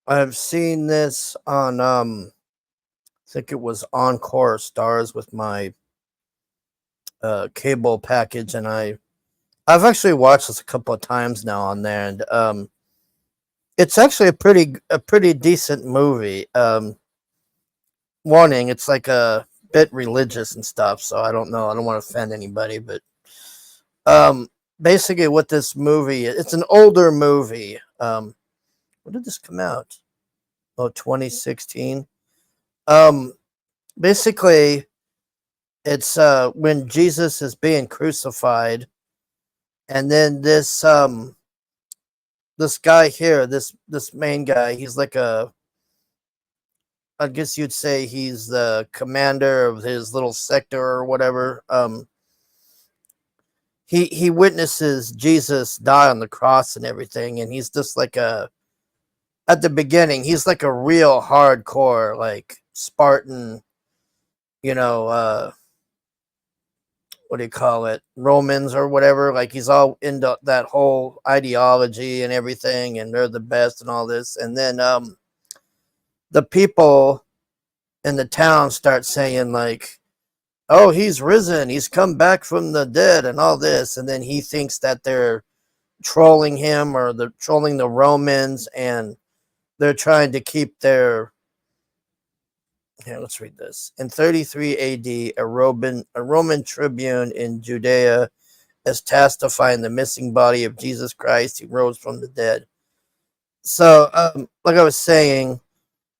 I've seen this on I think it was Encore Stars with my cable package, and I've actually watched this a couple of times now on there, and it's actually a pretty decent movie. Warning, it's like a bit religious and stuff, so I don't know. I don't want to offend anybody, but um basically what this movie is, it's an older movie. When did this come out? Oh, 2016. Um Basically it's when Jesus is being crucified, and then this guy here, this main guy, he's like a, I guess you'd say he's the commander of his little sector or whatever. He witnesses Jesus die on the cross and everything, and he's just like a, at the beginning he's like a real hardcore like Spartan, you know, what do you call it, Romans or whatever. Like he's all into that whole ideology and everything, and they're the best and all this. And then the people in the town start saying like, "Oh, he's risen. He's come back from the dead," and all this. And then he thinks that they're trolling him, or they're trolling the Romans, and they're trying to keep their. Here, let's read this. In 33 AD, a Roman tribune in Judea is tasked to find the missing body of Jesus Christ who rose from the dead. So, like I was saying,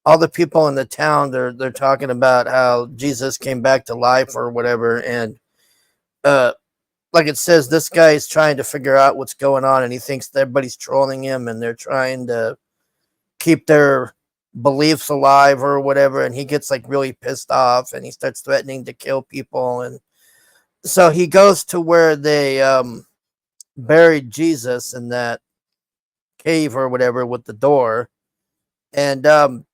all the people in the town, they're talking about how Jesus came back to life or whatever, and uh, like it says, this guy is trying to figure out what's going on, and he thinks that everybody's trolling him, and they're trying to keep their beliefs alive or whatever. And he gets like really pissed off, and he starts threatening to kill people. And so he goes to where they buried Jesus in that cave or whatever with the door, and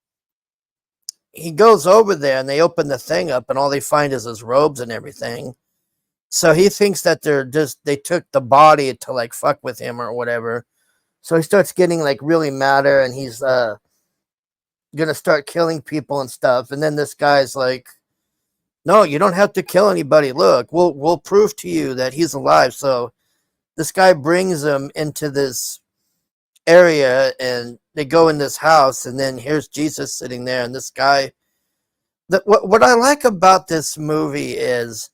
he goes over there, and they open the thing up, and all they find is his robes and everything. So he thinks that they took the body to like fuck with him or whatever. So he starts getting like really madder, and he's gonna start killing people and stuff. And then this guy's like, "No, you don't have to kill anybody. Look, we'll prove to you that he's alive." So this guy brings him into this area, and they go in this house, and then here's Jesus sitting there, and this guy. What I like about this movie is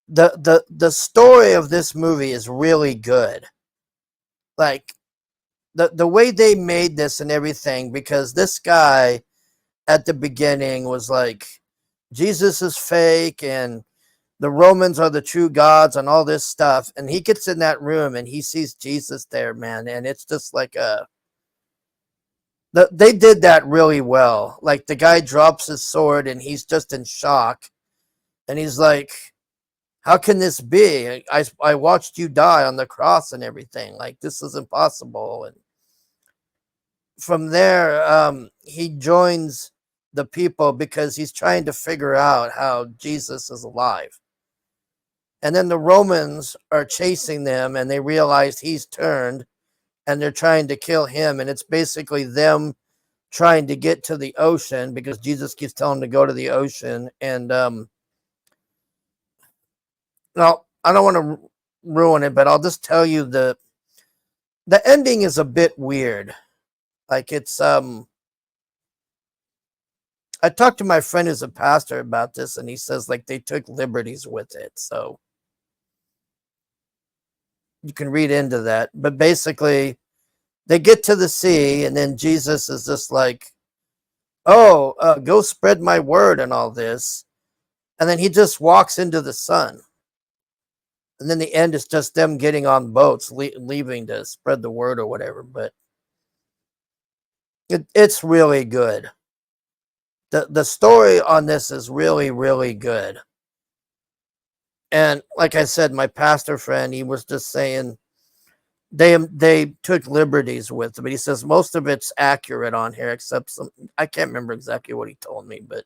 the story of this movie is really good. Like the way they made this and everything, because this guy at the beginning was like, Jesus is fake, and the Romans are the true gods and all this stuff. And he gets in that room, and he sees Jesus there, man, and it's just like they did that really well. Like the guy drops his sword, and he's just in shock, and he's like, "How can this be? I watched you die on the cross and everything. Like this is impossible." And from there, he joins the people because he's trying to figure out how Jesus is alive. And then the Romans are chasing them, and they realize he's turned, and they're trying to kill him. And it's basically them trying to get to the ocean, because Jesus keeps telling them to go to the ocean. And now I don't want to ruin it, but I'll just tell you the ending is a bit weird. Like it's I talked to my friend who's a pastor about this, and he says like they took liberties with it. So you can read into that. But basically, they get to the sea, and then Jesus is just like, "Oh, go spread my word," and all this. And then he just walks into the sun. And then the end is just them getting on boats, leaving to spread the word or whatever. But it's really good. The story on this is really, really good. And like I said, my pastor friend, he was just saying they took liberties with it, but he says most of it's accurate on here, except some, I can't remember exactly what he told me, but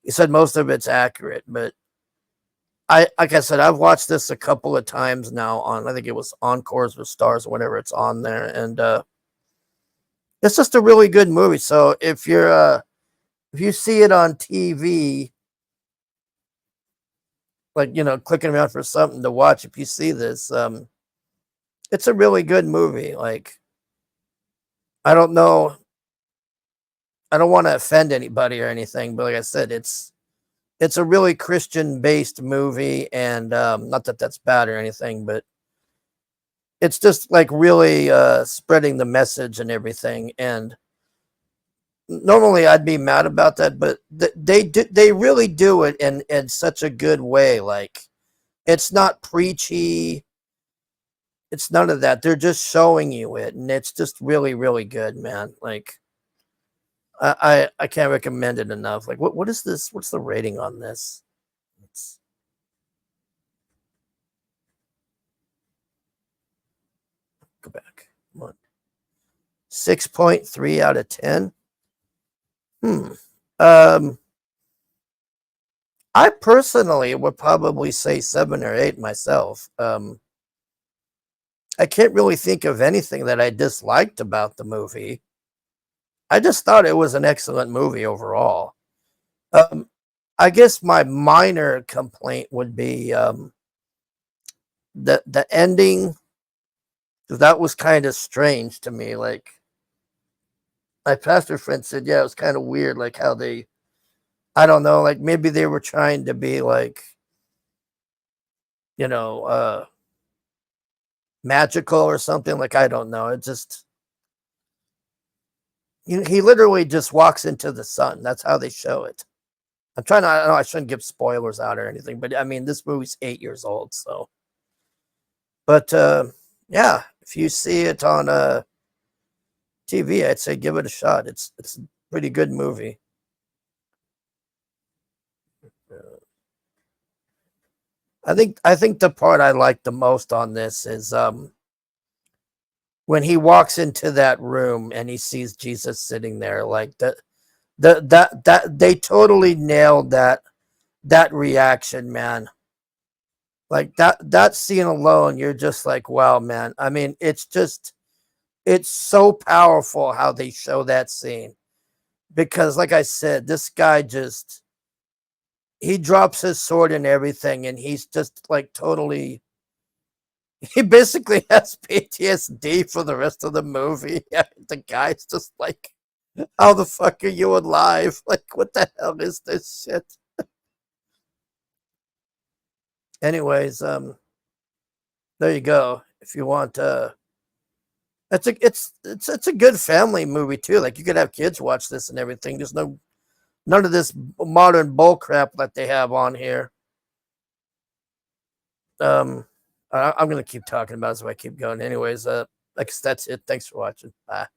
he said most of it's accurate. But I, like I said, I've watched this a couple of times now on, I think it was Encores with Stars, whenever it's on there, and It's just a really good movie. So if you see it on TV, like, you know, clicking around for something to watch, if you see this, it's a really good movie. Like, I don't know, I don't want to offend anybody or anything, but like I said, it's a really Christian based movie, and not that that's bad or anything, but it's just like really spreading the message and everything. And normally I'd be mad about that, but they really do it in such a good way. Like, it's not preachy, it's none of that. They're just showing you it, and it's just really, really good, man. Like, I can't recommend it enough. Like, what is this? What's the rating on this? Let's go back. Come on. 6.3 out of 10. Hmm. Um, I personally would probably say 7 or 8 myself. I can't really think of anything that I disliked about the movie. I just thought it was an excellent movie overall. Um, I guess my minor complaint would be the ending. That was kind of strange to me. Like, my pastor friend said, yeah, it was kind of weird, like how they, I don't know, like maybe they were trying to be like, you know, magical or something. Like, I don't know. It just, he literally just walks into the sun. That's how they show it. I'm trying to, I know I shouldn't give spoilers out or anything, but I mean, this movie's 8 years old. So, but yeah, if you see it on TV, I'd say give it a shot. It's a pretty good movie. I think the part I like the most on this is when he walks into that room and he sees Jesus sitting there. Like, that they totally nailed that reaction, man. Like, that scene alone, you're just like, wow, man. I mean, it's so powerful how they show that scene, because like I said, this guy just, he drops his sword and everything, and he's just like totally, he basically has PTSD for the rest of the movie. Yeah, the guy's just like, how the fuck are you alive? Like, what the hell is this shit? Anyways, there you go. If you want, it's a good family movie too. Like, you could have kids watch this and everything. There's none of this modern bull crap that they have on here. Um, I'm gonna keep talking about it, so I keep going. Anyways, I guess that's it. Thanks for watching. Bye.